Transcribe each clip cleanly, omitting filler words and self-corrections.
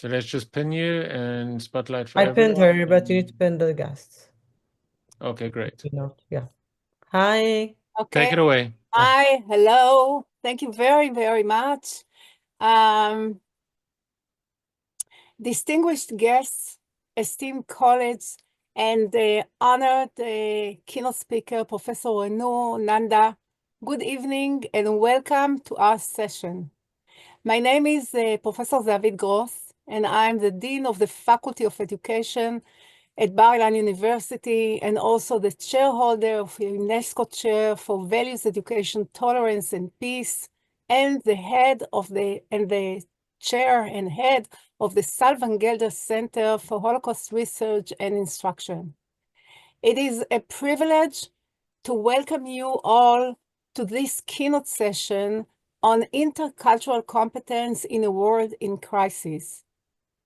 So let's just pin you and spotlight for I pinned everyone. her, but you need to pin the guests. Okay, great. Yeah. Hi. Take Okay. it away. Hi. Hello. Thank you very, very much. Distinguished guests, esteemed colleagues, and the honored keynote speaker, Professor Renu Nanda. Good evening and welcome to our session. My name is Professor David Gross, and I'm the Dean of the Faculty of Education at Bar-Ilan University, and also the chairholder of the UNESCO Chair for Values, Education, Tolerance, and Peace, and the chair and head of the Saul Van Gelder Center for Holocaust Research and Instruction. It is a privilege to welcome you all to this keynote session on intercultural competence in a world in crisis.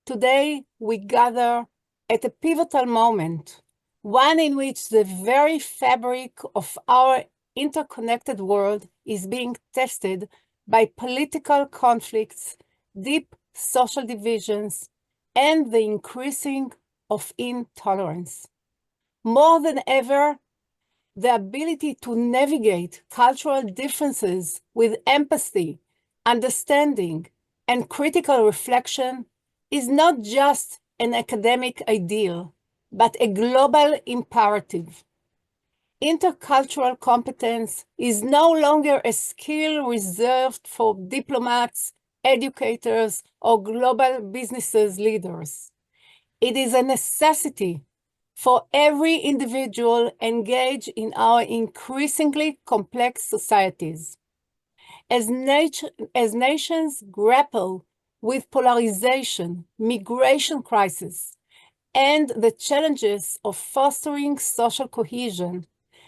Today, we gather at a pivotal moment, one in which the very fabric of our interconnected world is being tested by political conflicts, deep social divisions, and the increasing of intolerance. More than ever, the ability to navigate cultural differences with empathy, understanding, and critical reflection is not just an academic ideal, but a global imperative. Intercultural competence is no longer a skill reserved for diplomats, educators, or global businesses leaders. It is a necessity for every individual engaged in our increasingly complex societies. As nations grapple with polarization, migration crisis, and the challenges of fostering social cohesion,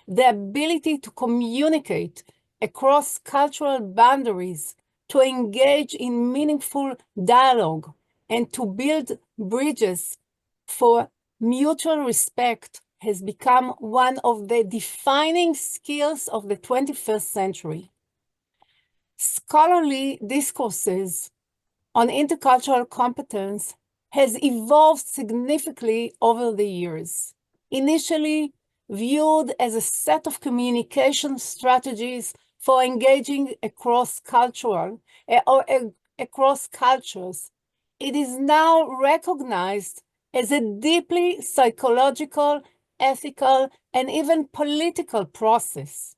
the ability to communicate across cultural boundaries, to engage in meaningful dialogue, and to build bridges for mutual respect has become one of the defining skills of the 21st century. Scholarly discourses on intercultural competence has evolved significantly over the years. Initially viewed as a set of communication strategies for engaging across cultural or across cultures, it is now recognized as a deeply psychological, ethical, and even political process.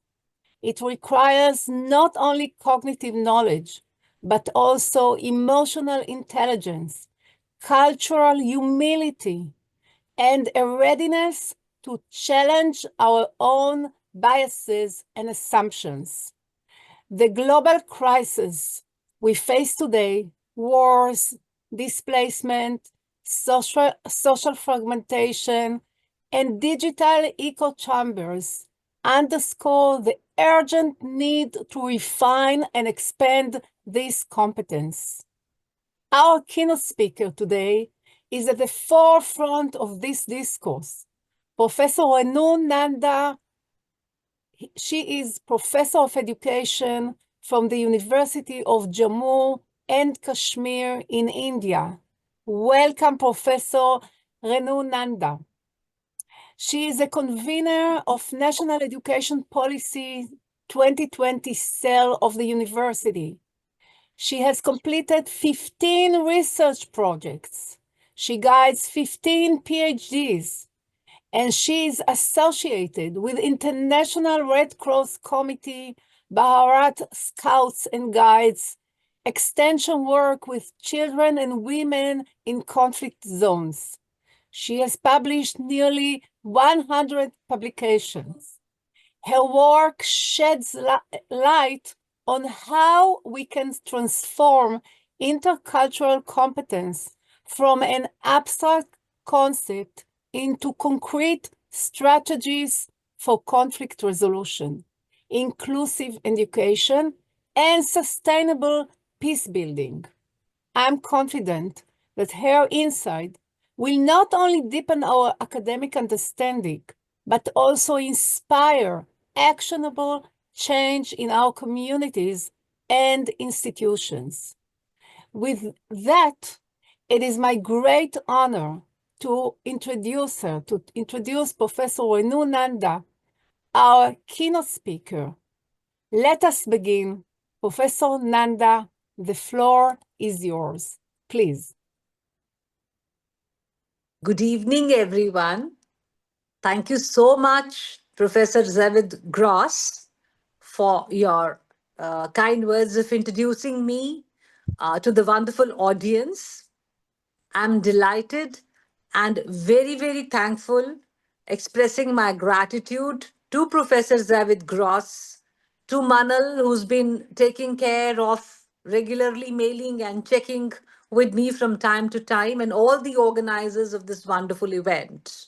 It requires not only cognitive knowledge, but also emotional intelligence, cultural humility, and a readiness to challenge our own biases and assumptions. The global crisis we face today, wars, displacement, social fragmentation, and digital echo chambers underscore the urgent need to refine and expand this competence. Our keynote speaker today is at the forefront of this discourse. Professor Renu Nanda, she is Professor of Education from the University of Jammu and Kashmir in India. Welcome, Professor Renu Nanda. She is a convener of National Education Policy 2020 cell of the university. She has completed 15 research projects. She guides 15 PhDs, and she is associated with International Red Cross Committee, Bharat Scouts and Guides, extension work with children and women in conflict zones. She has published nearly 100 publications. Her work sheds light on how we can transform intercultural competence from an abstract concept into concrete strategies for conflict resolution, inclusive education, and sustainable peace building. I'm confident that her insight will not only deepen our academic understanding, but also inspire actionable change in our communities and institutions. With that, It is my great honor to introduce Professor Renu Nanda, our keynote speaker. Let us begin. Professor Nanda, the floor is yours. Please. Good evening, everyone. Thank you so much, Professor Zavid Gross, for your kind words of introducing me to the wonderful audience. I'm delighted and very, very thankful, expressing my gratitude to Professor Zavid Gross, to Manal, who's been taking care of regularly mailing and checking with me from time to time, and all the organizers of this wonderful event.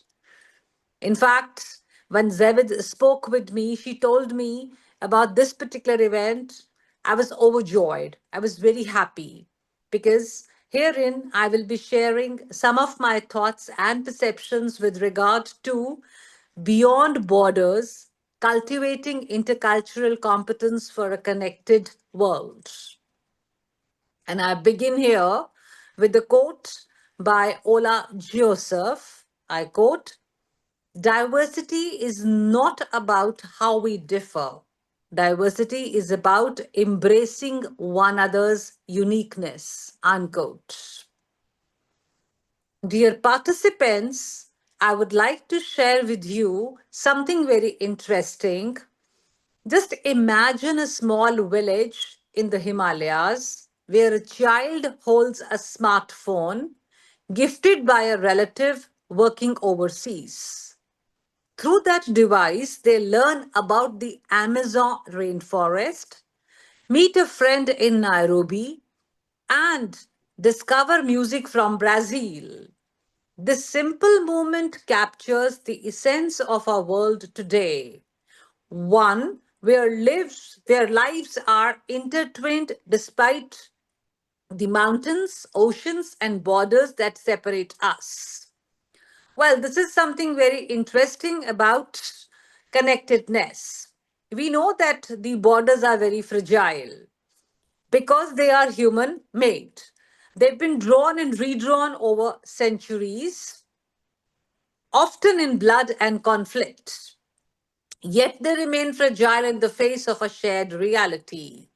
In fact, when Zavid spoke with me, she told me about this particular event. I was overjoyed. I was very happy because herein I will be sharing some of my thoughts and perceptions with regard to beyond borders, cultivating intercultural competence for a connected world. And I begin here with a quote by Ola Joseph. I quote, "Diversity is not about how we differ. Diversity is about embracing one another's uniqueness," unquote. Dear participants, I would like to share with you something very interesting. Just imagine a small village in the Himalayas where a child holds a smartphone gifted by a relative working overseas. Through that device, they learn about the Amazon rainforest, meet a friend in Nairobi, and discover music from Brazil. This simple moment captures the essence of our world today. One where lives are intertwined despite the mountains, oceans, and borders that separate us. Well, this is something very interesting about connectedness. We know that the borders are very fragile because they are human made. They've been drawn and redrawn over centuries, often in blood and conflict. Yet they remain fragile in the face of a shared reality.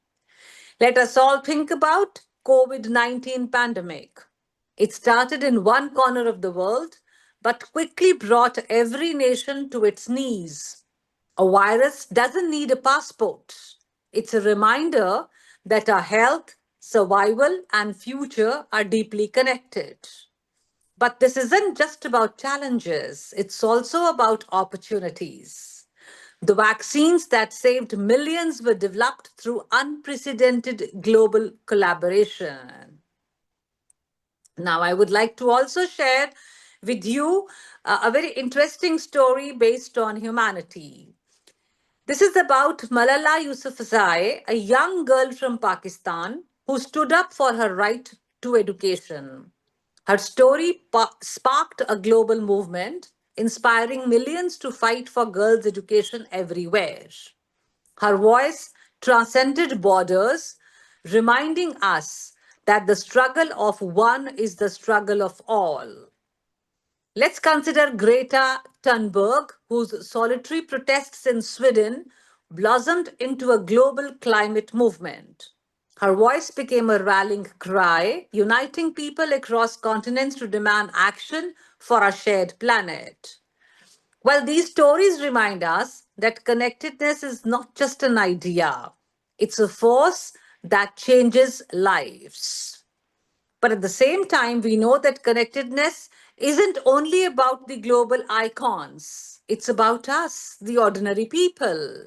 Let us all think about COVID-19 pandemic. It started in one corner of the world, but quickly brought every nation to its knees. A virus doesn't need a passport. It's a reminder that our health, survival, and future are deeply connected. But this isn't just about challenges, it's also about opportunities. The vaccines that saved millions were developed through unprecedented global collaboration. Now, I would like to also share with you a very interesting story based on humanity. This is about Malala Yousafzai, a young girl from Pakistan who stood up for her right to education. Her story sparked a global movement, inspiring millions to fight for girls' education everywhere. Her voice transcended borders, reminding us that the struggle of one is the struggle of all. Let's consider Greta Thunberg, whose solitary protests in Sweden blossomed into a global climate movement. Her voice became a rallying cry, uniting people across continents to demand action for our shared planet. Well, these stories remind us that connectedness is not just an idea, it's a force that changes lives. But at the same time, we know that connectedness isn't only about the global icons, it's about us, the ordinary people.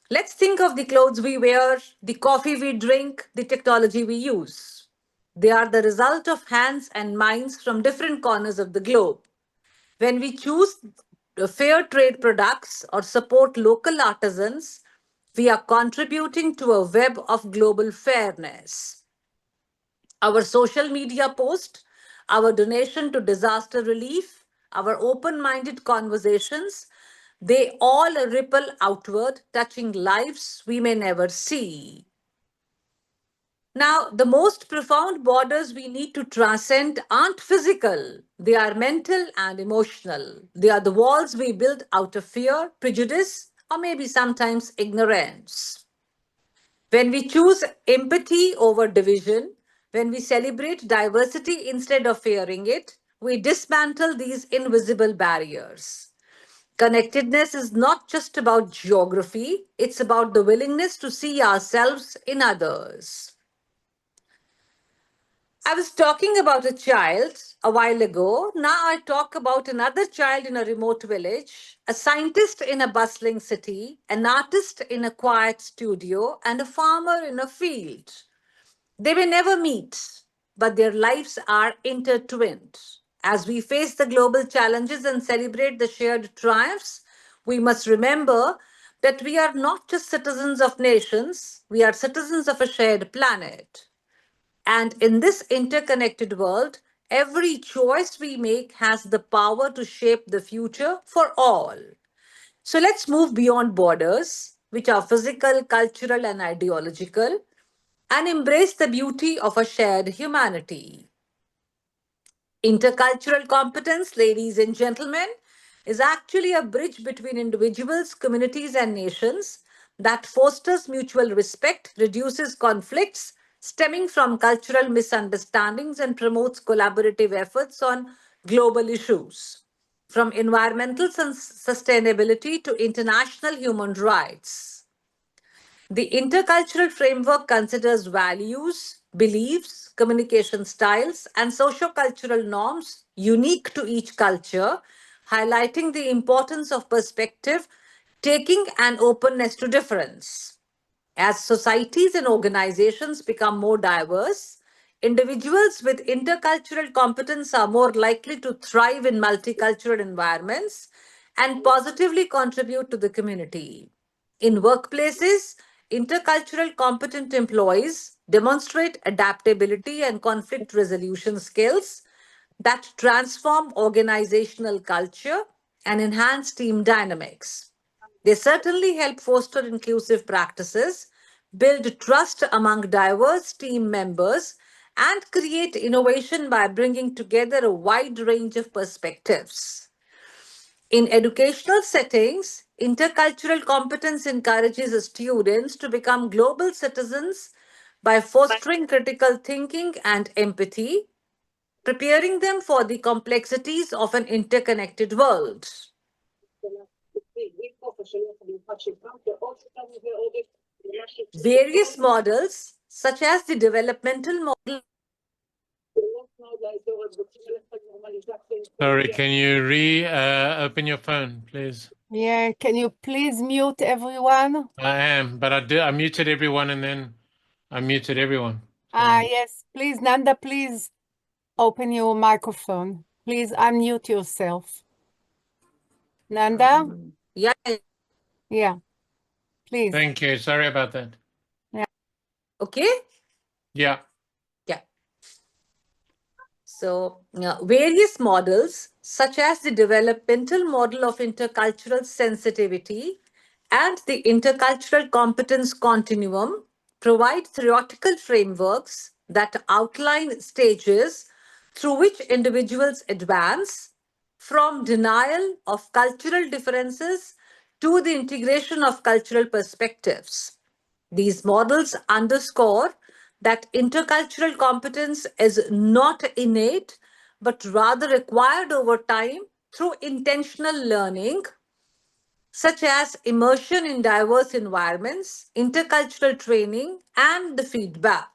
Let's think of the clothes we wear, the coffee we drink, the technology we use. They are the result of hands and minds from different corners of the globe. When we choose fair trade products or support local artisans, we are contributing to a web of global fairness. Our social media post, our donation to disaster relief, our open-minded conversations, they all ripple outward, touching lives we may never see. Now, the most profound borders we need to transcend aren't physical, they are mental and emotional. They are the walls we build out of fear, prejudice, or maybe sometimes ignorance. When we choose empathy over division, when we celebrate diversity instead of fearing it, we dismantle these invisible barriers. Connectedness is not just about geography, it's about the willingness to see ourselves in others. I was talking about a child a while ago. Now I talk about another child in a remote village, a scientist in a bustling city, an artist in a quiet studio, and a farmer in a field. They may never meet, but their lives are intertwined. As we face the global challenges and celebrate the shared triumphs, we must remember that we are not just citizens of nations, we are citizens of a shared planet. And in this interconnected world, every choice we make has the power to shape the future for all. So let's move beyond borders, which are physical, cultural, and ideological, and embrace the beauty of a shared humanity. Intercultural competence, ladies and gentlemen, is actually a bridge between individuals, communities, and nations that fosters mutual respect, reduces conflicts stemming from cultural misunderstandings, and promotes collaborative efforts on global issues, from environmental sustainability to international human rights. The intercultural framework considers values, beliefs, communication styles, and socio-cultural norms unique to each culture, highlighting the importance of perspective taking and openness to difference. As societies and organizations become more diverse, individuals with intercultural competence are more likely to thrive in multicultural environments and positively contribute to the community. In workplaces, intercultural competent employees demonstrate adaptability and conflict resolution skills that transform organizational culture and enhance team dynamics. They certainly help foster inclusive practices, build trust among diverse team members, and create innovation by bringing together a wide range of perspectives. In educational settings, intercultural competence encourages students to become global citizens by fostering critical thinking and empathy, preparing them for the complexities of an interconnected world. Various models, such as the developmental model. Sorry, can you open your phone, please? Yeah, can you please mute everyone? I am, but I muted everyone and then I muted everyone. Yes, please, Nanda, please open your microphone. Please unmute yourself. Nanda? Yeah. Yeah, please. Thank you. Sorry about that. Okay. Yeah. Yeah. So, various models, such as the developmental model of intercultural sensitivity and the intercultural competence continuum, provide theoretical frameworks that outline stages through which individuals advance from denial of cultural differences to the integration of cultural perspectives. These models underscore that intercultural competence is not innate, but rather acquired over time through intentional learning, such as immersion in diverse environments, intercultural training, and the feedback.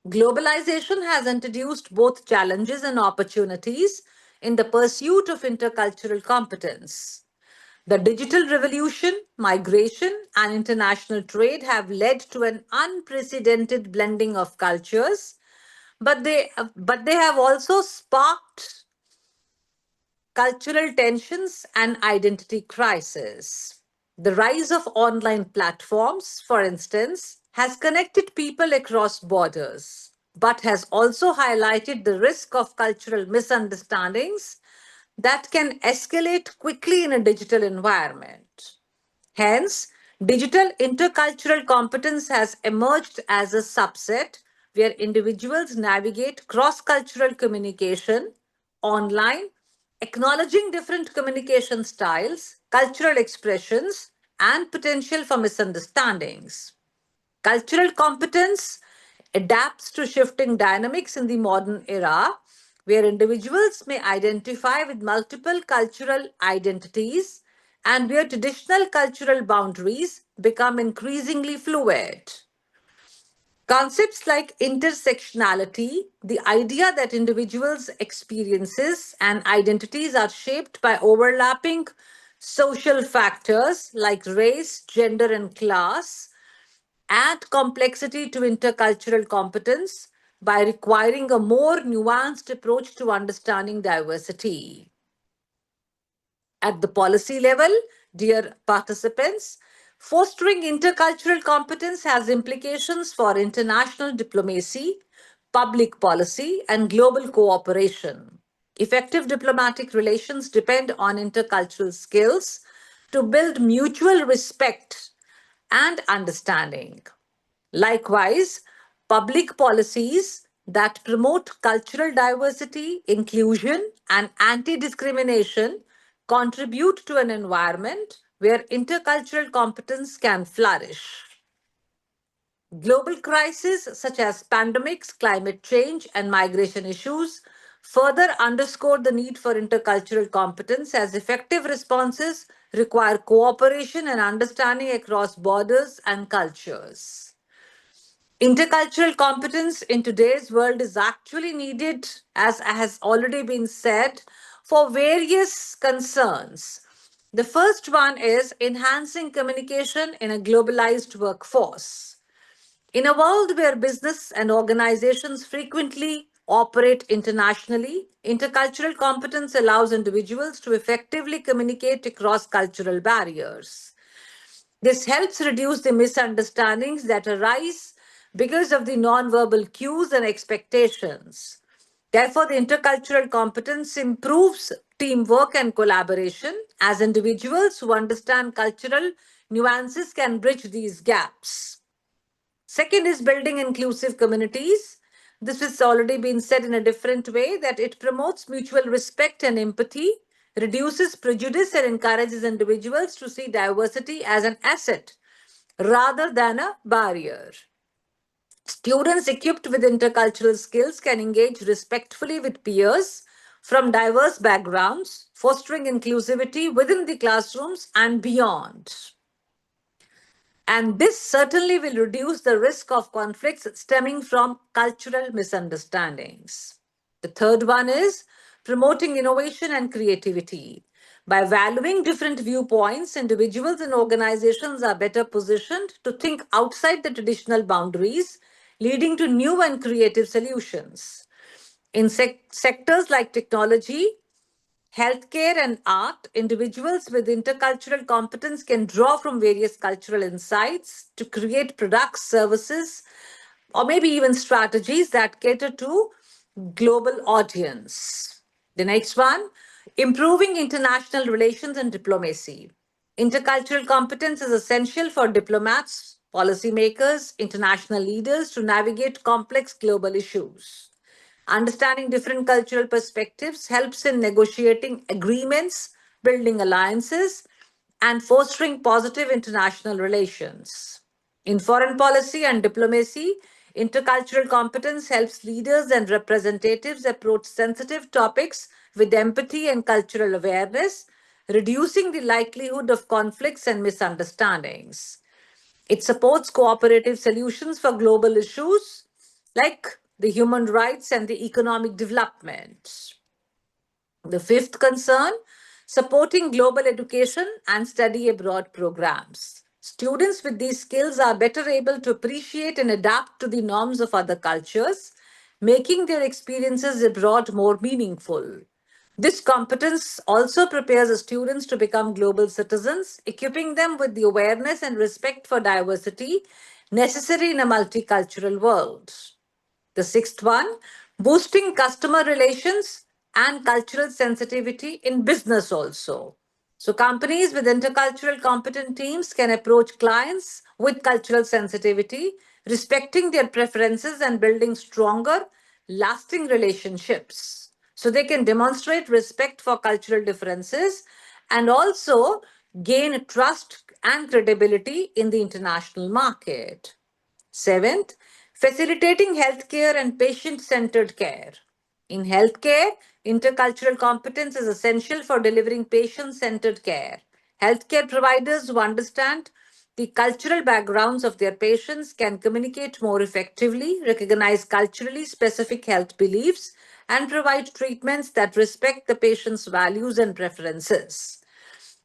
Globalization has introduced both challenges and opportunities in the pursuit of intercultural competence. The digital revolution, migration, and international trade have led to an unprecedented blending of cultures, but they have also sparked cultural tensions and identity crisis. The rise of online platforms, for instance, has connected people across borders, but has also highlighted the risk of cultural misunderstandings that can escalate quickly in a digital environment. Hence, Digital intercultural competence has emerged as a subset where individuals navigate cross-cultural communication online, acknowledging different communication styles, cultural expressions, and potential for misunderstandings. Cultural competence adapts to shifting dynamics in the modern era, where individuals may identify with multiple cultural identities and where traditional cultural boundaries become increasingly fluid. Concepts like intersectionality, the idea that individuals' experiences and identities are shaped by overlapping social factors like race, gender, and class, add complexity to intercultural competence by requiring a more nuanced approach to understanding diversity. At the policy level, dear participants, fostering intercultural competence has implications for international diplomacy, public policy, and global cooperation. Effective diplomatic relations depend on intercultural skills to build mutual respect and understanding. Likewise, public policies that promote cultural diversity, inclusion, and anti discrimination contribute to an environment where intercultural competence can flourish. Global crises such as pandemics, climate change, and migration issues further underscore the need for intercultural competence, as effective responses require cooperation and understanding across borders and cultures. Intercultural competence in today's world is actually needed, as has already been said, for various concerns. The first one is enhancing communication in a globalized workforce. In a world where business and organizations frequently operate internationally, intercultural competence allows individuals to effectively communicate across cultural barriers. This helps reduce the misunderstandings that arise because of the nonverbal cues and expectations. Therefore, the intercultural competence improves teamwork and collaboration, as individuals who understand cultural nuances can bridge these gaps. Second is building inclusive communities. This has already been said in a different way, that it promotes mutual respect and empathy, reduces prejudice, and encourages individuals to see diversity as an asset rather than a barrier. Students equipped with intercultural skills can engage respectfully with peers from diverse backgrounds, fostering inclusivity within the classrooms and beyond. And this certainly will reduce the risk of conflicts stemming from cultural misunderstandings. The third one is promoting innovation and creativity. By valuing different viewpoints, individuals and organizations are better positioned to think outside the traditional boundaries, leading to new and creative solutions. In sectors like technology, healthcare, and art, individuals with intercultural competence can draw from various cultural insights to create products, services, or maybe even strategies that cater to global audience. The next one, improving international relations and diplomacy. Intercultural competence is essential for diplomats, policymakers, international leaders to navigate complex global issues. Understanding different cultural perspectives helps in negotiating agreements, building alliances, and fostering positive international relations. In foreign policy and diplomacy, intercultural competence helps leaders and representatives approach sensitive topics with empathy and cultural awareness, reducing the likelihood of conflicts and misunderstandings. It supports cooperative solutions for global issues like the human rights and the economic development. The fifth concern, supporting global education and study abroad programs. Students with these skills are better able to appreciate and adapt to the norms of other cultures, making their experiences abroad more meaningful. This competence also prepares the students to become global citizens, equipping them with the awareness and respect for diversity necessary in a multicultural world. The sixth one, boosting customer relations and cultural sensitivity in business also. So companies with intercultural competent teams can approach clients with cultural sensitivity, respecting their preferences and building stronger, lasting relationships. So they can demonstrate respect for cultural differences and also gain trust and credibility in the international market. Seventh, facilitating healthcare and patient-centered care. In healthcare, intercultural competence is essential for delivering patient-centered care. Healthcare providers who understand the cultural backgrounds of their patients can communicate more effectively, recognize culturally specific health beliefs, and provide treatments that respect the patient's values and preferences.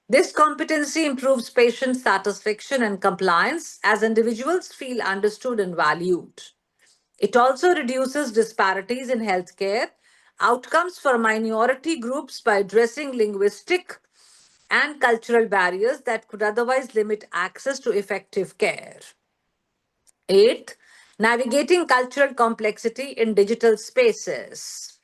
This competency improves patient satisfaction and compliance as individuals feel understood and valued. It also reduces disparities in healthcare outcomes for minority groups by addressing linguistic and cultural barriers that could otherwise limit access to effective care. Eighth, navigating cultural complexity in digital spaces.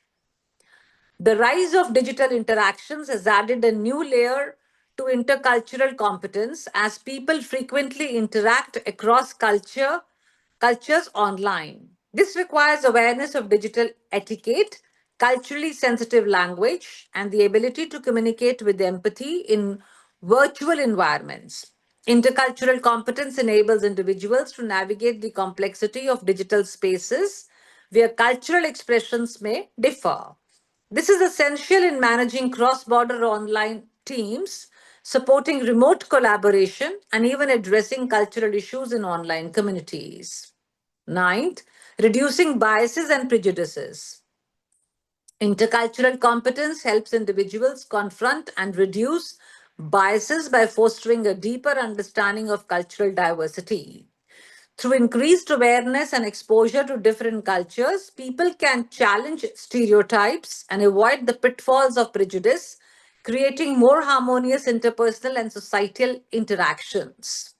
The rise of digital interactions has added a new layer to intercultural competence as people frequently interact across cultures online. This requires awareness of digital etiquette, culturally sensitive language, and the ability to communicate with empathy in virtual environments. Intercultural competence enables individuals to navigate the complexity of digital spaces where cultural expressions may differ. This is essential in managing cross-border online teams, supporting remote collaboration, and even addressing cultural issues in online communities. Ninth, reducing biases and prejudices. Intercultural competence helps individuals confront and reduce biases by fostering a deeper understanding of cultural diversity. Through increased awareness and exposure to different cultures, people can challenge stereotypes and avoid the pitfalls of prejudice, creating more harmonious interpersonal and societal interactions.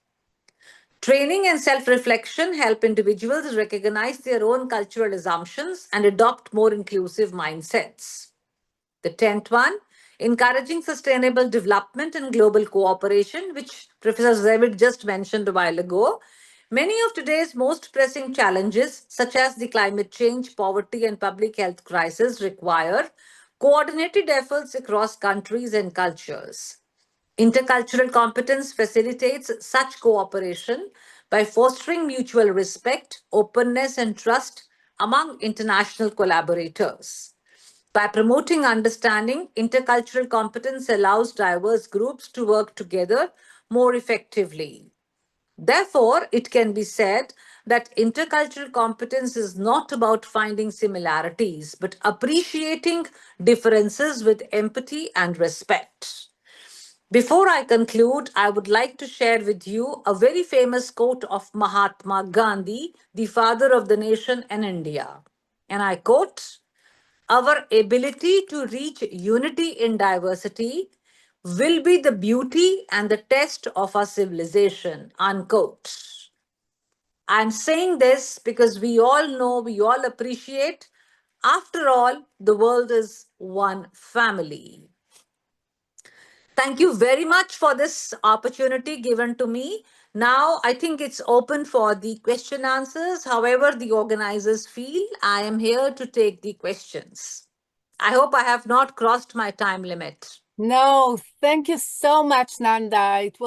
Training and self reflection help individuals recognize their own cultural assumptions and adopt more inclusive mindsets. The 10th one, encouraging sustainable development and global cooperation, which Professor Zavid just mentioned a while ago. Many of today's most pressing challenges, such as the climate change, poverty, and public health crisis, require coordinated efforts across countries and cultures. Intercultural competence facilitates such cooperation by fostering mutual respect, openness, and trust among international collaborators. By promoting understanding, intercultural competence allows diverse groups to work together more effectively. Therefore, it can be said that intercultural competence is not about finding similarities, but appreciating differences with empathy and respect. Before I conclude, I would like to share with you a very famous quote of Mahatma Gandhi, the father of the nation in India. And I quote, "Our ability to reach unity in diversity will be the beauty and the test of our civilization," unquote. I'm saying this because we all know, we all appreciate, after all, the world is one family. Thank you very much for this opportunity given to me. Now, I think it's open for the question answers. However, the organizers feel, I am here to take the questions. I hope I have not crossed my time limit. No, thank you so much, Nanda. It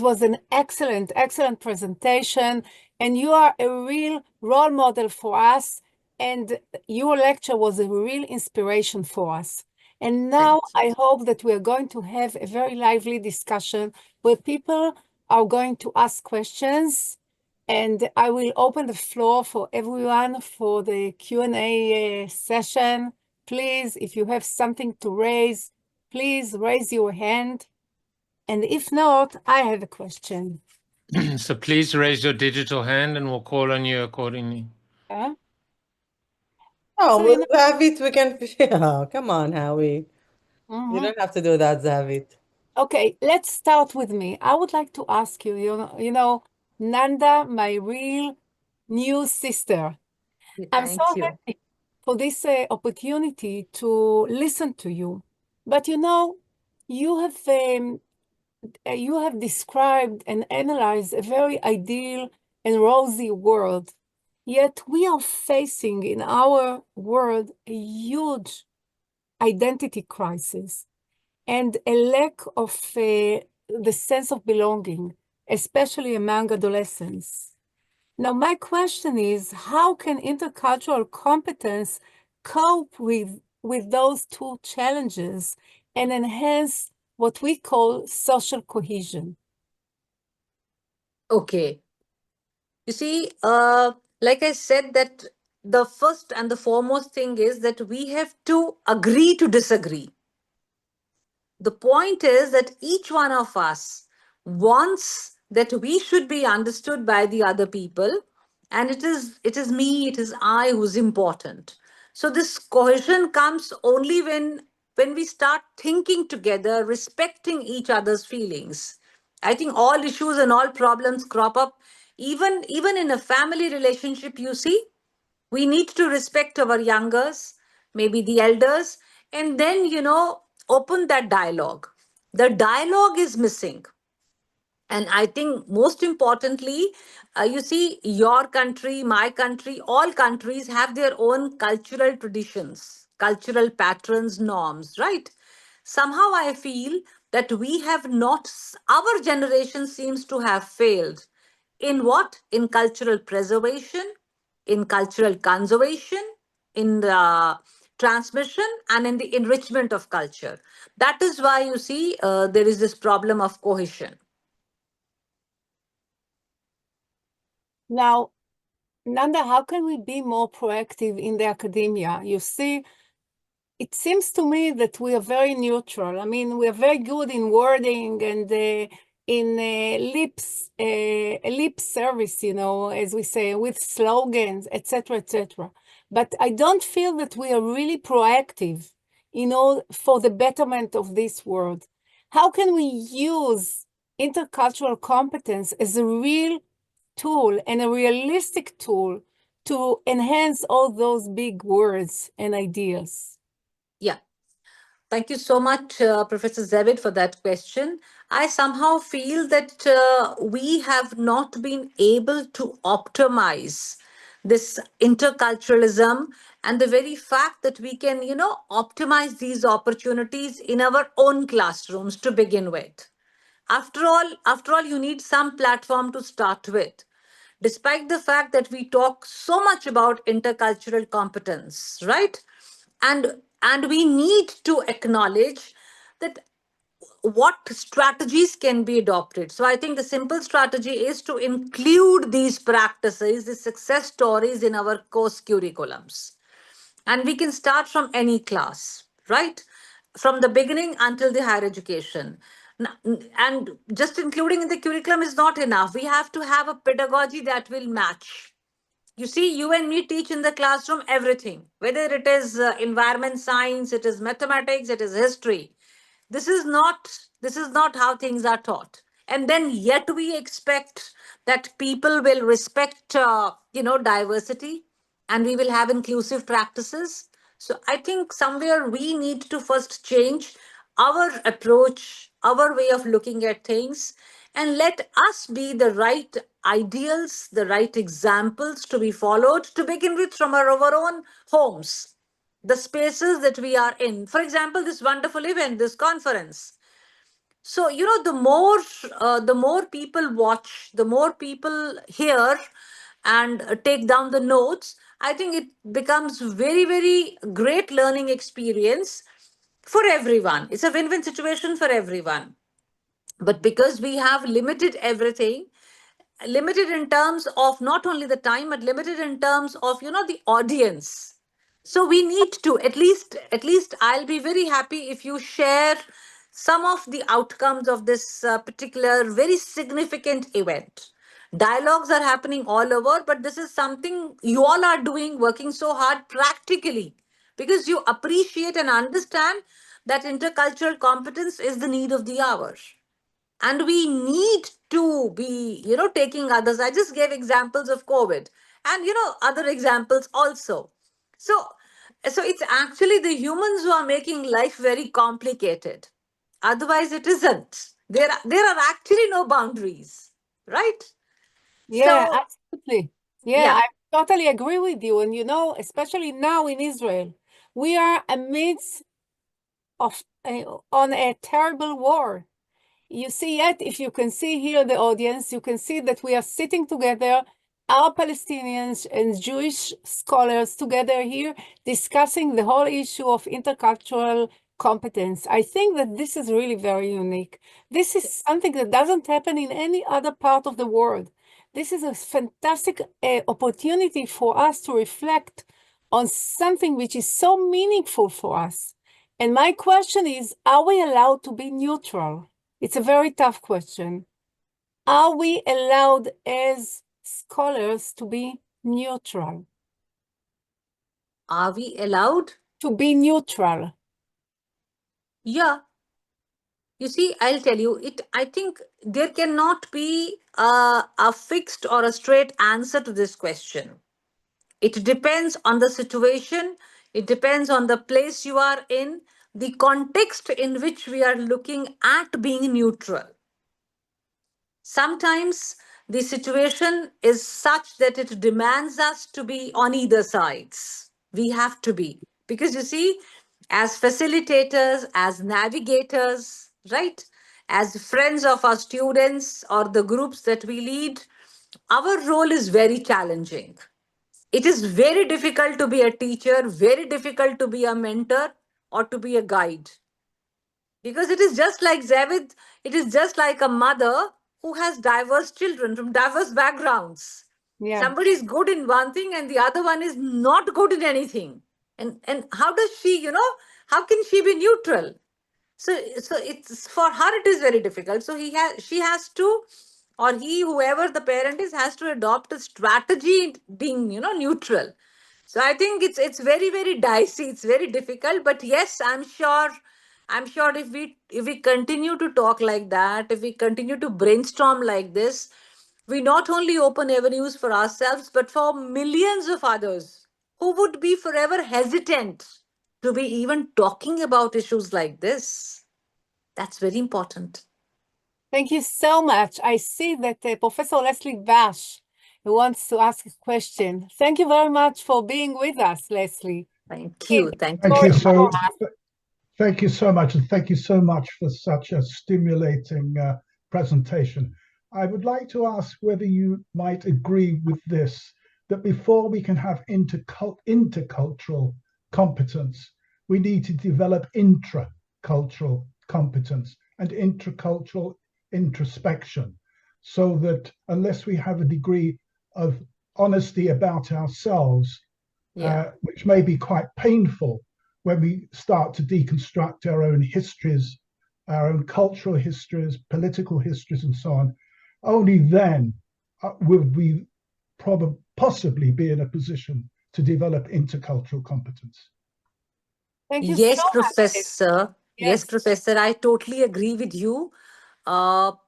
was an excellent presentation, and you are a real role model for us, and your lecture was a real inspiration for us. And now I hope that we are going to have a very lively discussion where people are going to ask questions, and I will open the floor for everyone for the Q&A session. Please, if you have something to raise, please raise your hand. And if not, I have a question. So please raise your digital hand and we'll call on you accordingly. Yeah? Oh, So, with Zavit, we can. Oh, come on, Howie. You Mhm. don't have to do that, Zavit. Okay, let's start with me. I would like to ask you, you know, Nanda, my real new sister. I'm so Thank you. happy for this opportunity to listen to you. But you know, you have described and analyzed a very ideal and rosy world, yet we are facing in our world a huge identity crisis and a lack of the sense of belonging, especially among adolescents. Now, my question is, how can intercultural competence cope with those two challenges and enhance what we call social cohesion? Okay. You see, like I said, that the first and the foremost thing is that we have to agree to disagree. The point is that each one of us wants that we should be understood by the other people, and it is me, it is I who's important. So this cohesion comes only when we start thinking together, respecting each other's feelings. I think all issues and all problems crop up even in a family relationship. You see, we need to respect our youngers, maybe the elders, and then, open that dialogue. The dialogue is missing. And I think most importantly, you see, your country, my country, all countries have their own cultural traditions, cultural patterns, norms, right? Somehow I feel that we have not, our generation seems to have failed in what? In cultural preservation, in cultural conservation, in the transmission, and in the enrichment of culture. That is why you see there is this problem of cohesion. Now, Nanda, how can we be more proactive in the academia? You see, it seems to me that we are very neutral. I mean, we are very good in wording and in lip service, as we say, with slogans, etc., etc. But I don't feel that we are really proactive, for the betterment of this world. How can we use intercultural competence as a real tool and a realistic tool to enhance all those big words and ideas? Yeah. Thank you so much, Professor Zavid, for that question. I somehow feel that we have not been able to optimize this interculturalism and the very fact that we can, optimize these opportunities in our own classrooms to begin with. After all, you need some platform to start with. Despite the fact that we talk so much about intercultural competence, right? And we need to acknowledge that what strategies can be adopted. So I think the simple strategy is to include these practices, the success stories in our course curriculums. And we can start from any class, right? From the beginning until the higher education. And just including in the curriculum is not enough. We have to have a pedagogy that will match. You see, you and me teach in the classroom everything, whether it is environment science, it is mathematics, it is history. This is not how things are taught. And then yet we expect that people will respect diversity, and we will have inclusive practices. So I think somewhere we need to first change our approach, our way of looking at things, and let us be the right ideals, the right examples to be followed to begin with from our own homes, the spaces that we are in. For example, this wonderful event, this conference. So, the more people watch, the more people hear and take down the notes, I think it becomes very, very great learning experience for everyone. It's a win-win situation for everyone. But because we have limited everything, limited in terms of not only the time, but limited in terms of, the audience. So we need to at least I'll be very happy if you share some of the outcomes of this particular very significant event. Dialogues are happening all over, but this is something you all are doing, working so hard practically, because you appreciate and understand that intercultural competence is the need of the hour. And we need to be, taking others. I just gave examples of COVID and, other examples also. So it's actually the humans who are making life very complicated. Otherwise, it isn't. There are actually no boundaries, right? Yeah, So, absolutely. Yeah, yeah. I totally agree with you. And you know, especially now in Israel, we are amidst of on a terrible war. You see yet, if you can see here the audience, you can see that we are sitting together, our Palestinians and Jewish scholars together here, discussing the whole issue of intercultural competence. I think that this is really very unique. This is something that doesn't happen in any other part of the world. This is a fantastic opportunity for us to reflect on something which is so meaningful for us. And my question is, are we allowed to be neutral? It's a very tough question. Are we allowed as scholars to be neutral? Are we allowed? To be neutral? Yeah. You see, I'll tell you, I think there cannot be a fixed or a straight answer to this question. It depends on the situation, it depends on the place you are in, the context in which we are looking at being neutral. Sometimes the situation is such that it demands us to be on either sides. We have to be. Because you see, as facilitators, as navigators, right? As friends of our students or the groups that we lead, our role is very challenging. It is very difficult to be a teacher, very difficult to be a mentor or to be a guide. Because it is just like Zavid, it is just like a mother who has diverse children from diverse backgrounds. Yeah. Somebody is good in one thing and the other one is not good in anything. And how does she, how can she be neutral? So it's for her it is very difficult. So she has to, or he, whoever the parent is, has to adopt a strategy being, neutral. So I think it's very, very dicey. It's very difficult. But yes, I'm sure if we continue to talk like that, if we continue to brainstorm like this, we not only open avenues for ourselves, but for millions of others who would be forever hesitant to be even talking about issues like this. That's very important. Thank you so much. I see that Professor Leslie Bash wants to ask a question. Thank you very much for being with us, Leslie. Thank you. Thank Thank you. you so thank you so much, and thank you so much for such a stimulating presentation. I would like to ask whether you might agree with this, that before we can have intercultural competence, we need to develop intracultural competence and intracultural introspection, so that unless we have a degree of honesty about ourselves, Yeah. which may be quite painful when we start to deconstruct our own histories, our own cultural histories, political histories, and so on, only then will we possibly be in a position to develop intercultural competence. Thank you Yes, so much. Professor. Yes, Yes. Professor. I totally agree with you.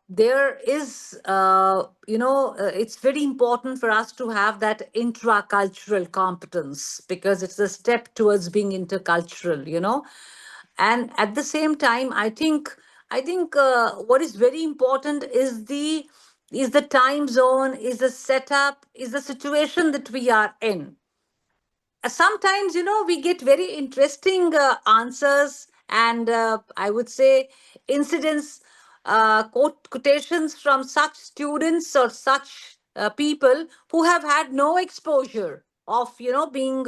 There is, it's very important for us to have that intracultural competence because it's a step towards being intercultural. And at the same time, I think what is very important is the time zone, is the setup, is the situation that we are in. Sometimes we get very interesting answers and I would say incidents, quotations from such students or such people who have had no exposure of being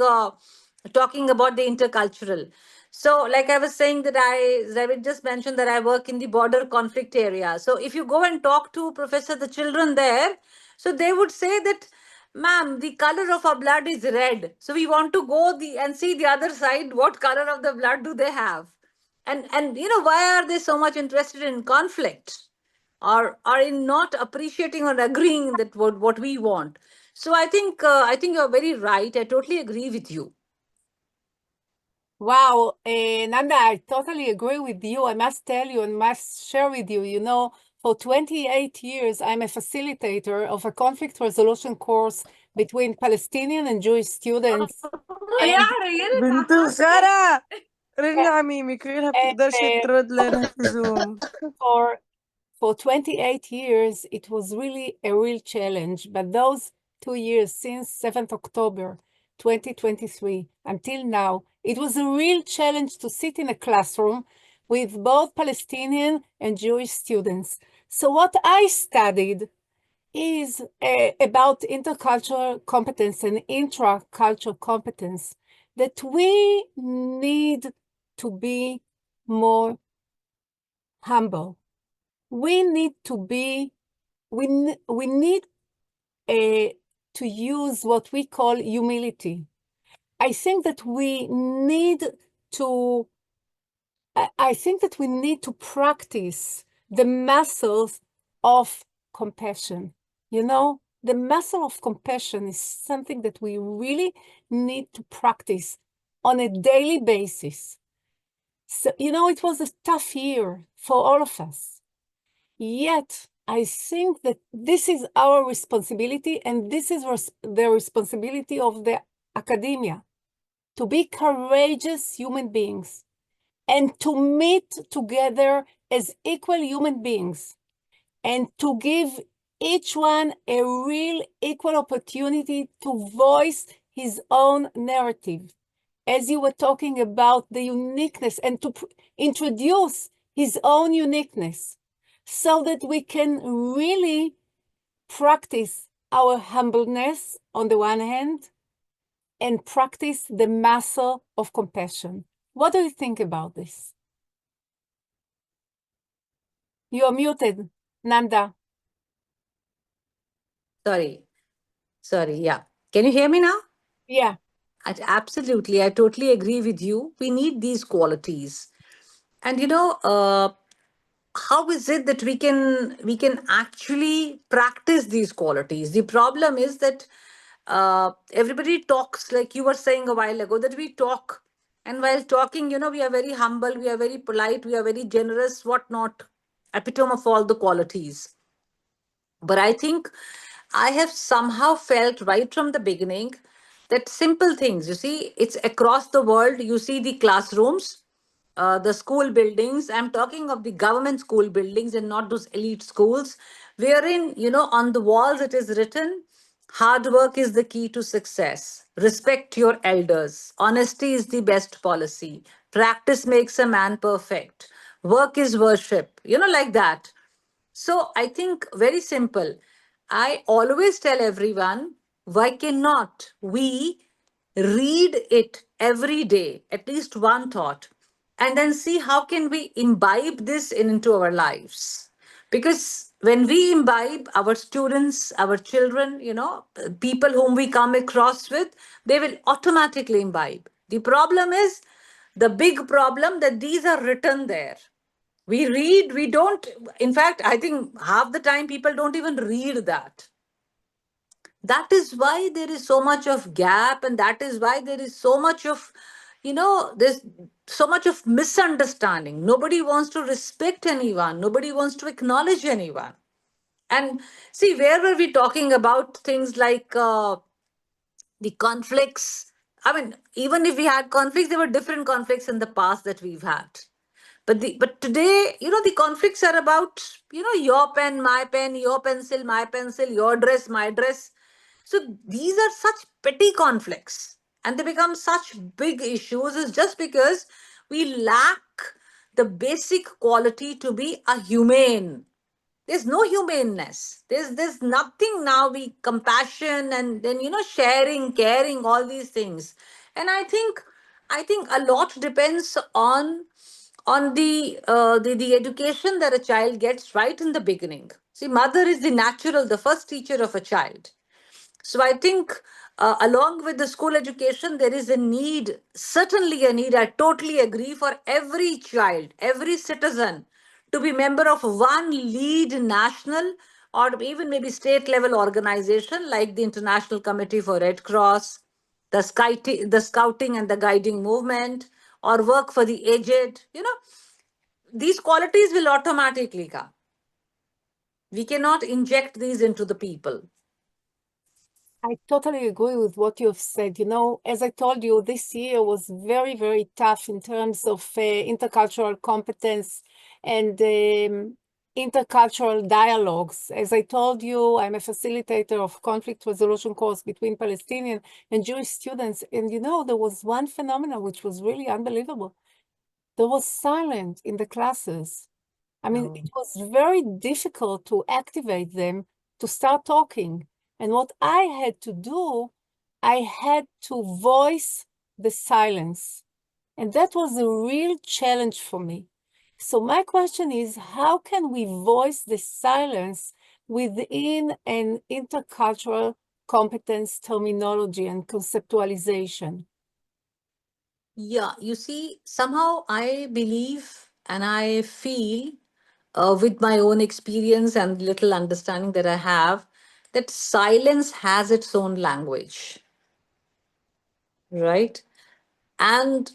talking about the intercultural. So like I was saying that I would just mention that I work in the border conflict area. So if you go and talk to professor the children there, so they would say that, ma'am, the color of our blood is red. So we want to go and see the other side. What color of the blood do they have? And why are they so much interested in conflict, or in not appreciating or agreeing that what we want? So I think you're very right. I totally agree with you. Wow, Nanda, I totally agree with you. I must tell you and must share with you, for 28 years, I'm a facilitator of a conflict resolution course between Palestinian and Jewish students. Yeah, really? Bintu Sara! رنا ميمي كلها بتقدرش ترد لنا في زوم. For 28 years, it was really a real challenge. But those 2 years since 7th October 2023 until now, it was a real challenge to sit in a classroom with both Palestinian and Jewish students. So what I studied is about intercultural competence and intracultural competence, that we need to be more humble. We need to be, we need to use what we call humility. I think that we need to, I think that we need to practice the muscles of compassion. You know, the muscle of compassion is something that we really need to practice on a daily basis. So, you know, it was a tough year for all of us. Yet, I think that this is our responsibility, and this is the responsibility of the academia, to be courageous human beings and to meet together as equal human beings and to give each one a real equal opportunity to voice his own narrative. As you were talking about the uniqueness, and to introduce his own uniqueness, so that we can really practice our humbleness on the one hand and practice the muscle of compassion. What do you think about this? You are muted, Nanda. Sorry. Yeah. Can you hear me now? Yeah. Absolutely. I totally agree with you. We need these qualities. And how is it that we can actually practice these qualities? The problem is that everybody talks, like you were saying a while ago, that we talk. And while talking, we are very humble, we are very polite, we are very generous, whatnot, epitome of all the qualities. But I think I have somehow felt right from the beginning that simple things, you see, it's across the world. You see the classrooms, the school buildings. I'm talking of the government school buildings and not those elite schools, wherein, on the walls it is written, hard work is the key to success. Respect your elders. Honesty is the best policy. Practice makes a man perfect. Work is worship, like that. So I think very simple. I always tell everyone, why cannot we read it every day, at least one thought, and then see how can we imbibe this into our lives? Because when we imbibe, our students, our children, people whom we come across with, they will automatically imbibe. The problem is, the big problem, that these are written there. We read, we don't, in fact, I think half the time people don't even read that. That is why there is so much of gap, and that is why there is so much of, there's so much of misunderstanding. Nobody wants to respect anyone, nobody wants to acknowledge anyone. And see, where were we talking about things like the conflicts? I mean, even if we had conflicts, there were different conflicts in the past that we've had. But today, the conflicts are about, your pen, my pen, your pencil, my pencil, your dress, my dress. So these are such petty conflicts, and they become such big issues is just because we lack the basic quality to be a humane. There's no humaneness. There's nothing now. We compassion, and then sharing, caring, all these things. And I think a lot depends on the education that a child gets right in the beginning. See, mother is the natural, the first teacher of a child. So I think along with the school education, there is a need, certainly a need, I totally agree, for every child, every citizen to be member of one lead national or even maybe state level organization like the International Committee for Red Cross, the Scouting and the Guiding Movement, or work for the aged. These qualities will automatically come. We cannot inject these into the people. I totally agree with what you have said. You know, as I told you, this year was very, very tough in terms of intercultural competence and intercultural dialogues. As I told you, I'm a facilitator of conflict resolution course between Palestinian and Jewish students. And you know, there was one phenomenon which was really unbelievable. There was silence in the classes. I mean, it was very difficult to activate them to start talking. And what I had to do, I had to voice the silence. And that was a real challenge for me. So my question is, how can we voice the silence within an intercultural competence terminology and conceptualization? Yeah, you see, somehow I believe and I feel with my own experience and little understanding that I have, that silence has its own language, right? And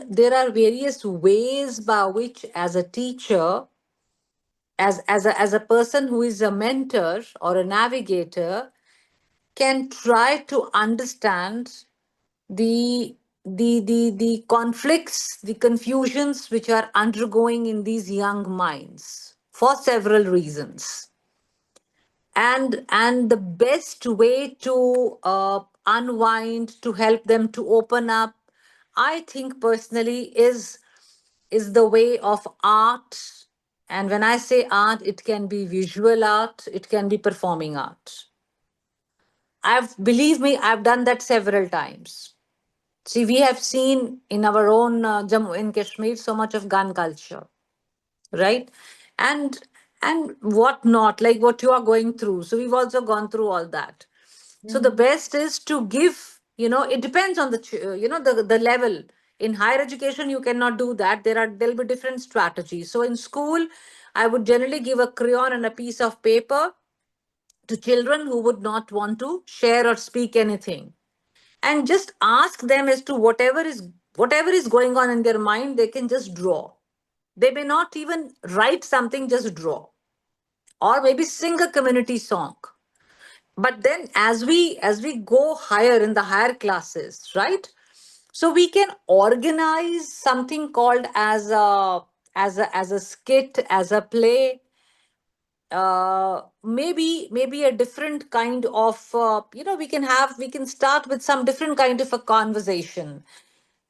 there are various ways by which, as a teacher, as a person who is a mentor or a navigator, can try to understand the conflicts, the confusions which are undergoing in these young minds for several reasons. And the best way to unwind, to help them to open up, I think personally is the way of art. And when I say art, it can be visual art, it can be performing art. Believe me, I've done that several times. See, we have seen in our own Jammu and Kashmir so much of gun culture, right? And what not, like what you are going through. So we've also gone through all that. So the best is to give, it depends on the level. In higher education, you cannot do that. There'll be different strategies. So in school, I would generally give a crayon and a piece of paper to children who would not want to share or speak anything, and just ask them as to whatever is going on in their mind. They can just draw. They may not even write something, just draw, or maybe sing a community song. But then as we go higher in the higher classes, right, so we can organize something called as a skit, as a play, maybe a different kind of we can start with some different kind of a conversation,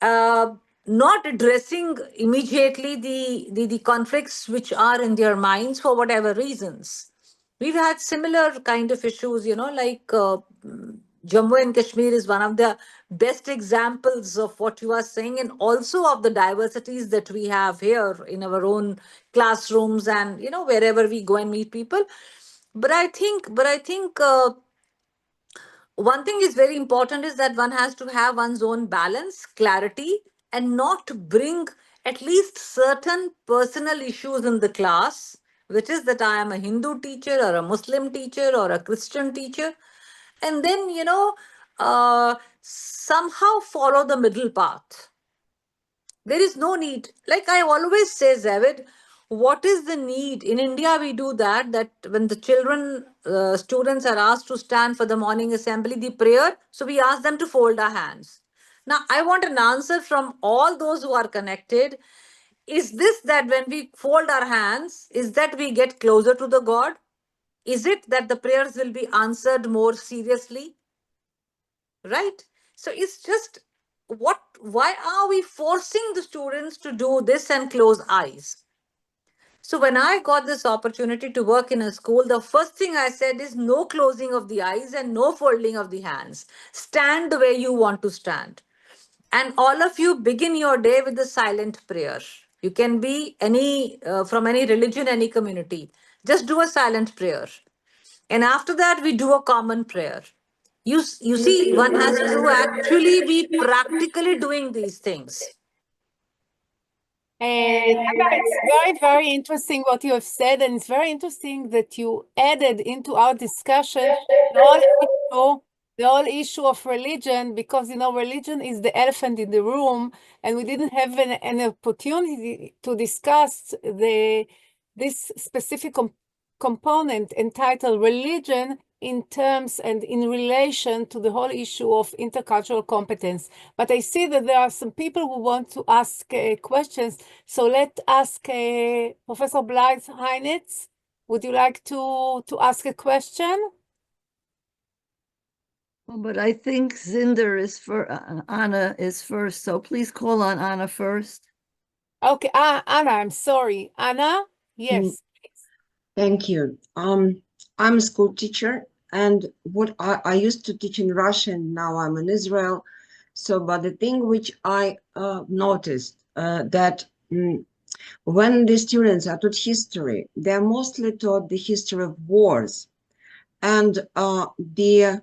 uh, not addressing immediately the conflicts which are in their minds for whatever reasons. We've had similar kind of issues, like Jammu and Kashmir is one of the best examples of what you are saying, and also of the diversities that we have here in our own classrooms and wherever we go and meet people. But I think one thing is very important, is that one has to have one's own balance, clarity, and not bring at least certain personal issues in the class, which is that I am a Hindu teacher or a Muslim teacher or a Christian teacher, and then somehow follow the middle path. There is no need. Like I always say, Zavid, what is the need? In India, we do that when the students are asked to stand for the morning assembly, the prayer, so we ask them to fold our hands. Now, I want an answer from all those who are connected. Is this that when we fold our hands, is that we get closer to the God? Is it that the prayers will be answered more seriously? Right? So it's just, why are we forcing the students to do this and close eyes? So when I got this opportunity to work in a school, the first thing I said is no closing of the eyes and no folding of the hands. Stand the way you want to stand. And all of you begin your day with a silent prayer. You can be from any religion, any community. Just do a silent prayer. And after that, we do a common prayer. You see, one has to actually be practically doing these things. And it's very, very interesting what you have said, and it's very interesting that you added into our discussion the whole issue of religion, because religion is the elephant in the room, and we didn't have an opportunity to discuss this specific component entitled religion in terms and in relation to the whole issue of intercultural competence. But I see that there are some people who want to ask questions. So let's ask Professor Blythe-Heinitz. Would you like to ask a question? Well, but I think Zinder is for Anna is first, so please call on Anna first. Okay, Anna, I'm sorry. Anna, yes. Thank you. I'm a school teacher, and what I used to teach in Russian, now I'm in Israel. So, but the thing which I noticed that when the students are taught history, they're mostly taught the history of wars, and the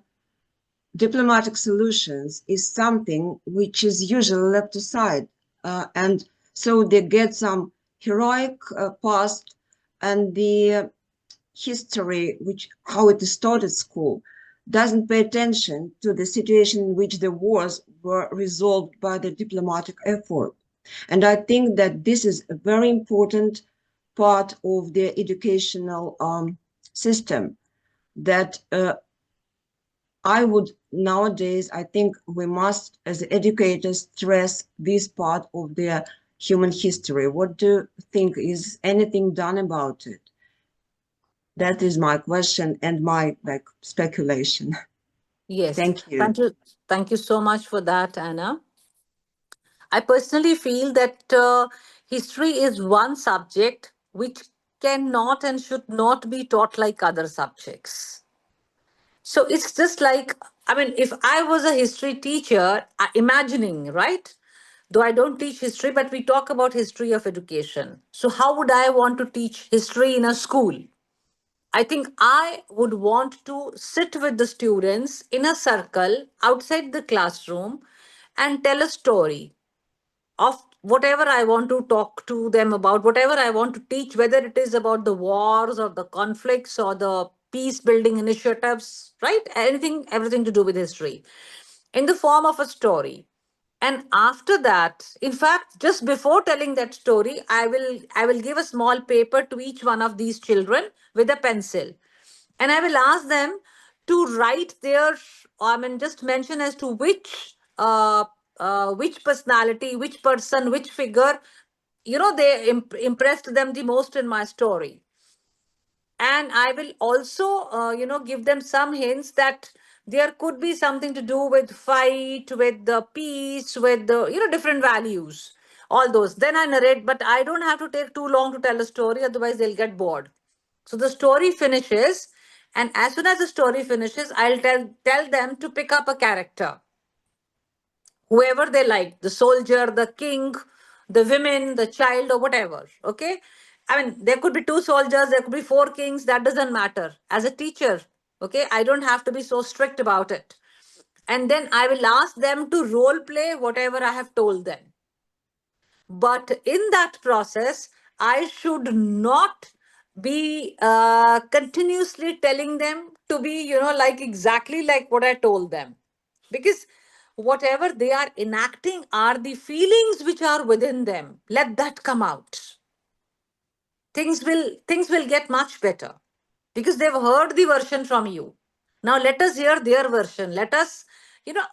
diplomatic solutions is something which is usually left aside, and so they get some heroic past, and the history, which how it is taught at school, doesn't pay attention to the situation in which the wars were resolved by the diplomatic effort. And I think that this is a very important part of the educational system that I would nowadays, I think we must, as educators, stress this part of their human history. What do you think? Is anything done about it? That is my question and my speculation. Yes. Thank you. Thank you. Thank you so much for that, Anna. I personally feel that history is one subject which cannot and should not be taught like other subjects. So it's just like, I mean, if I was a history teacher, imagining, right? Though I don't teach history, but we talk about history of education. So how would I want to teach history in a school? I think I would want to sit with the students in a circle outside the classroom and tell a story of whatever I want to talk to them about, whatever I want to teach, whether it is about the wars or the conflicts or the peace building initiatives, right? Anything, everything to do with history in the form of a story. And after that, in fact, just before telling that story, I will give a small paper to each one of these children with a pencil. And I will ask them to write their, I mean, just mention as to which personality, which person, which figure, they impressed them the most in my story. And I will also, give them some hints that there could be something to do with fight, with the peace, with the, different values, all those. Then I narrate, but I don't have to take too long to tell a story, otherwise they'll get bored. So the story finishes, and as soon as the story finishes, I'll tell them to pick up a character, whoever they like, the soldier, the king, the women, the child, or whatever. Okay. I mean, there could be 2 soldiers, there could be 4 kings, that doesn't matter. As a teacher, okay, I don't have to be so strict about it. And then I will ask them to role play whatever I have told them. But in that process, I should not be continuously telling them to be, like exactly like what I told them. Because whatever they are enacting are the feelings which are within them. Let that come out. Things will get much better because they've heard the version from you. Now let us hear their version. Let us,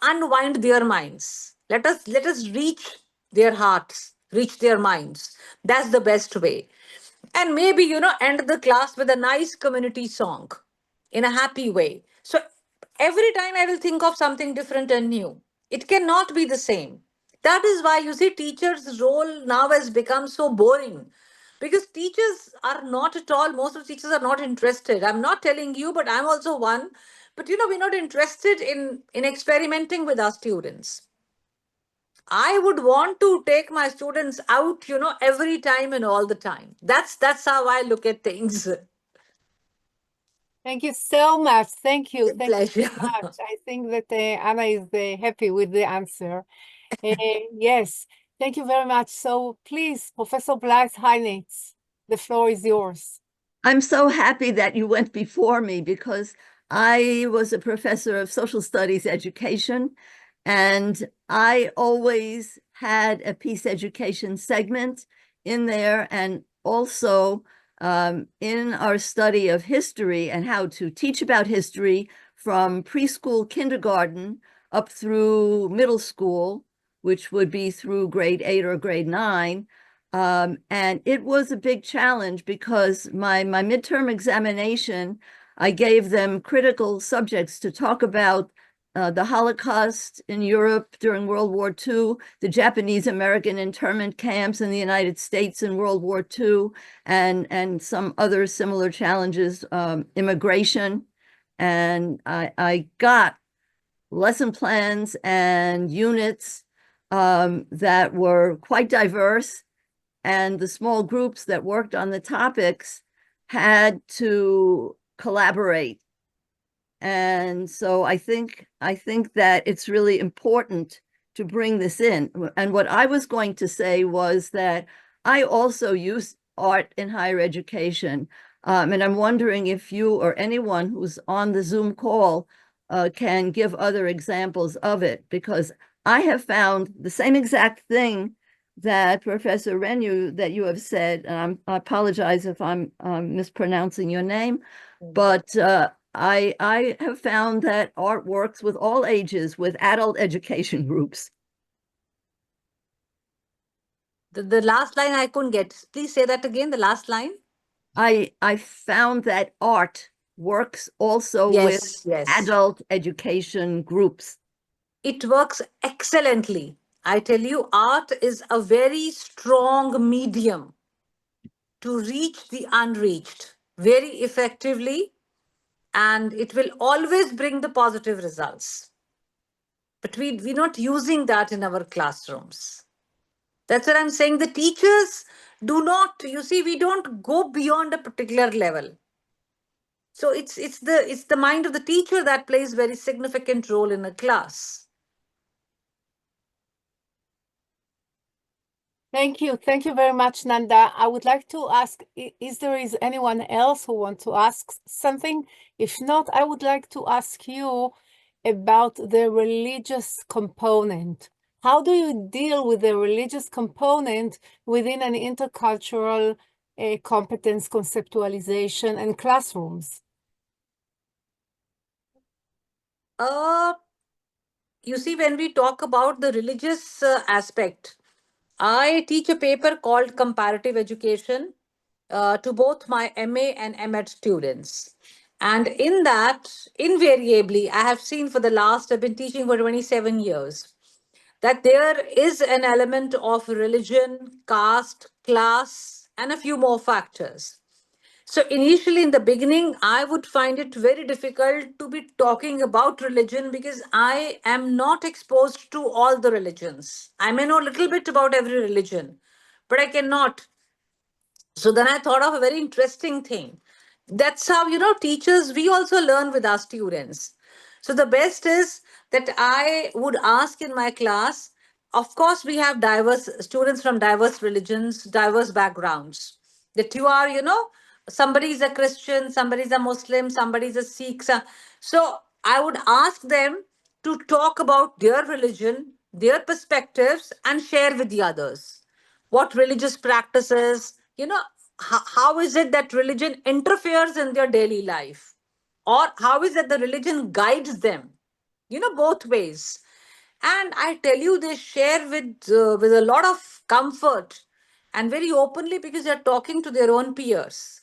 unwind their minds. Let us reach their hearts, reach their minds. That's the best way. And maybe, end the class with a nice community song in a happy way. So every time I will think of something different and new. It cannot be the same. That is why you see teachers' role now has become so boring, because teachers are not at all, most of the teachers are not interested. I'm not telling you, but I'm also one. But we're not interested in experimenting with our students. I would want to take my students out, every time and all the time. That's how I look at things. Thank you so much. Thank you. Thank Pleasure. you so much. I think that Anna is happy with the answer. Yes, thank you very much. So please, Professor Blythe-Heinitz, the floor is yours. I'm so happy that you went before me because I was a professor of social studies education, and I always had a peace education segment in there, and also in our study of history and how to teach about history from preschool, kindergarten, up through middle school, which would be through grade 8 or grade 9. And it was a big challenge because my midterm examination, I gave them critical subjects to talk about the Holocaust in Europe during World War II, the Japanese-American internment camps in the United States in World War II, and some other similar challenges, immigration. And I got lesson plans and units that were quite diverse, and the small groups that worked on the topics had to collaborate. And so I think that it's really important to bring this in. And what I was going to say was that I also use art in higher education. And I'm wondering if you or anyone who's on the Zoom call can give other examples of it, because I have found the same exact thing that Professor Renew that you have said, and I apologize if I'm mispronouncing your name, but I have found that art works with all ages, with adult education groups. The last line I couldn't get. Please say that again, the last line. I found that art works also with adult education groups. It works excellently. I tell you, art is a very strong medium to reach the unreached very effectively, and it will always bring the positive results. But we're not using that in our classrooms. That's what I'm saying. The teachers do not, you see, we don't go beyond a particular level. So it's the mind of the teacher that plays a very significant role in a class. Thank you. Thank you very much, Nanda. I would like to ask, is there anyone else who wants to ask something? If not, I would like to ask you about the religious component. How do you deal with the religious component within an intercultural competence conceptualization and classrooms? You see, when we talk about the religious aspect, I teach a paper called Comparative Education to both my MA and MEd students. And in that, invariably, I have seen I've been teaching for 27 years, that there is an element of religion, caste, class, and a few more factors. So initially in the beginning, I would find it very difficult to be talking about religion because I am not exposed to all the religions. I may know a little bit about every religion, but I cannot. So then I thought of a very interesting thing. That's how, teachers, we also learn with our students. So the best is that I would ask in my class, of course, we have diverse students from diverse religions, diverse backgrounds. That you are, somebody is a Christian, somebody is a Muslim, somebody is a Sikh. So I would ask them to talk about their religion, their perspectives, and share with the others. What religious practices, how is it that religion interferes in their daily life? Or how is it the religion guides them? Both ways. And I tell you, they share with a lot of comfort and very openly because they're talking to their own peers.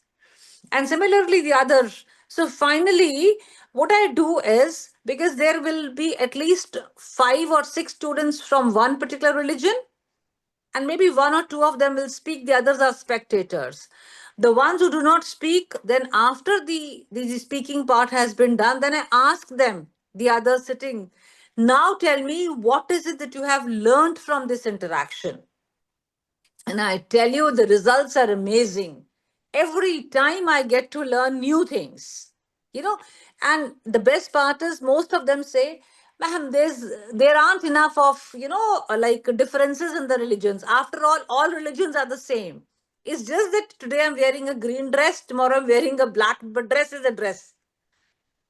And similarly, the other. So finally, what I do is, because there will be at least 5 or 6 students from one particular religion, and maybe 1 or 2 of them will speak, the others are spectators. The ones who do not speak, then after the speaking part has been done, then I ask them, the others sitting, now tell me, what is it that you have learned from this interaction? And I tell you, the results are amazing. Every time I get to learn new things, and the best part is most of them say, ma'am, there aren't enough of, like differences in the religions. After all religions are the same. It's just that today I'm wearing a green dress, tomorrow I'm wearing a black, but dress is a dress.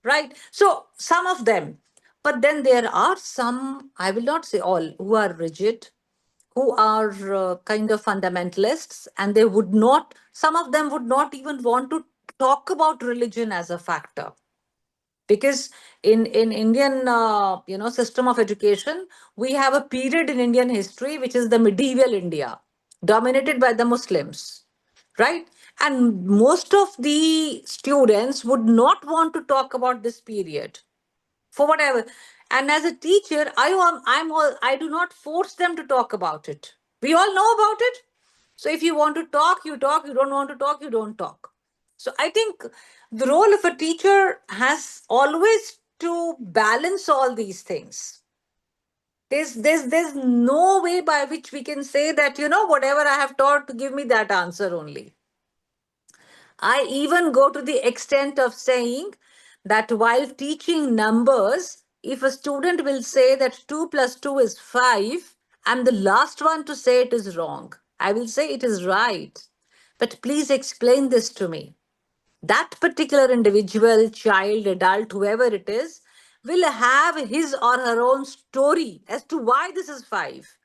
Right? So some of them, but then there are some, I will not say all, who are rigid, who are kind of fundamentalists, and they would not some of them would not even want to talk about religion as a factor. Because in Indian system of education, we have a period in Indian history which is the medieval India, dominated by the Muslims, right? And most of the students would not want to talk about this period for whatever. And as a teacher, I do not force them to talk about it. We all know about it. So if you want to talk, you talk. You don't want to talk, you don't talk. So I think the role of a teacher has always to balance all these things. There's no way by which we can say that, whatever I have taught, to give me that answer only. I even go to the extent of saying that while teaching numbers, if a student will say that 2 plus 2 is 5, I'm the last one to say it is wrong. I will say it is right. But please explain this to me. That particular individual, child, adult, whoever it is, will have his or her own story as to why this is 5.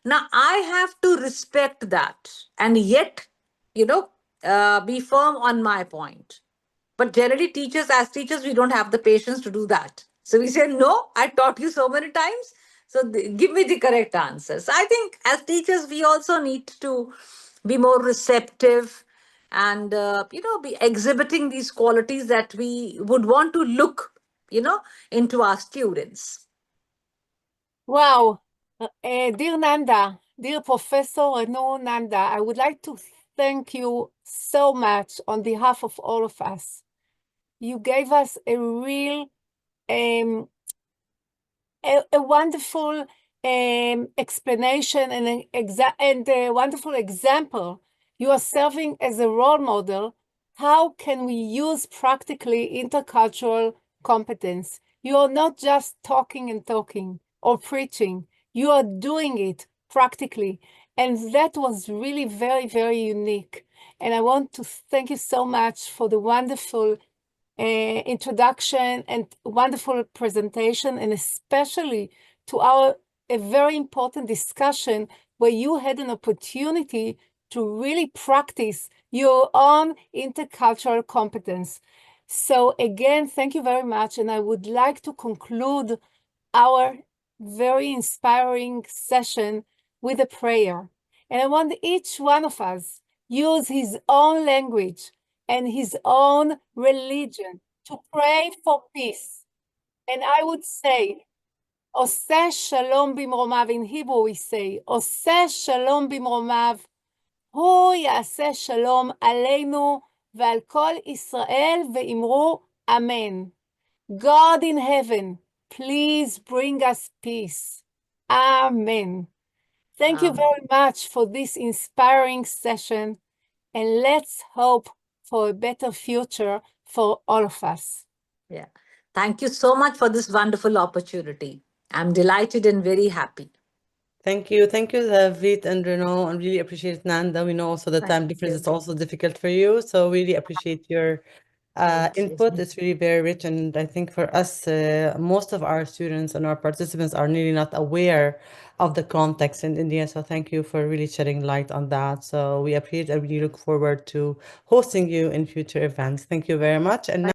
Now, I have to respect that and yet, be firm on my point. But generally, as teachers, we don't have the patience to do that. So we say, no, I taught you so many times. So give me the correct answers. I think as teachers, we also need to be more receptive and, be exhibiting these qualities that we would want to look, into our students. Wow. Dear Nanda, dear Professor Renu Nanda, I would like to thank you so much on behalf of all of us. You gave us a real, a wonderful explanation and a wonderful example. You are serving as a role model. How can we use practically intercultural competence? You are not just talking and talking or preaching. You are doing it practically. And that was really very, very unique. And I want to thank you so much for the wonderful introduction and wonderful presentation, and especially to a very important discussion where you had an opportunity to really practice your own intercultural competence. So again, thank you very much. And I would like to conclude our very inspiring session with a prayer. And I want each one of us use his own language and his own religion to pray for peace. And I would say, Oseh Shalom Bimromav. In Hebrew we say, Oseh Shalom Bimromav, Hu Yaseh Shalom Aleinu Ve'al Kol Israel Ve'imru Amen. God in heaven, please bring us peace. Amen. Thank you very much for this inspiring session, and let's hope for a better future for all of us. Yeah. Thank you so much for this wonderful opportunity. I'm delighted and very happy. Thank you. Thank you, Zavit and Renu. I really appreciate Nanda. We know also the Thank time difference you. is also difficult for you. So we really appreciate your Thank you. input. It's really very rich. And I think for us, most of our students and our participants are really not aware of the context in India. So thank you for really shedding light on that. So we appreciate and we look forward to hosting you in future events. Thank you very much. And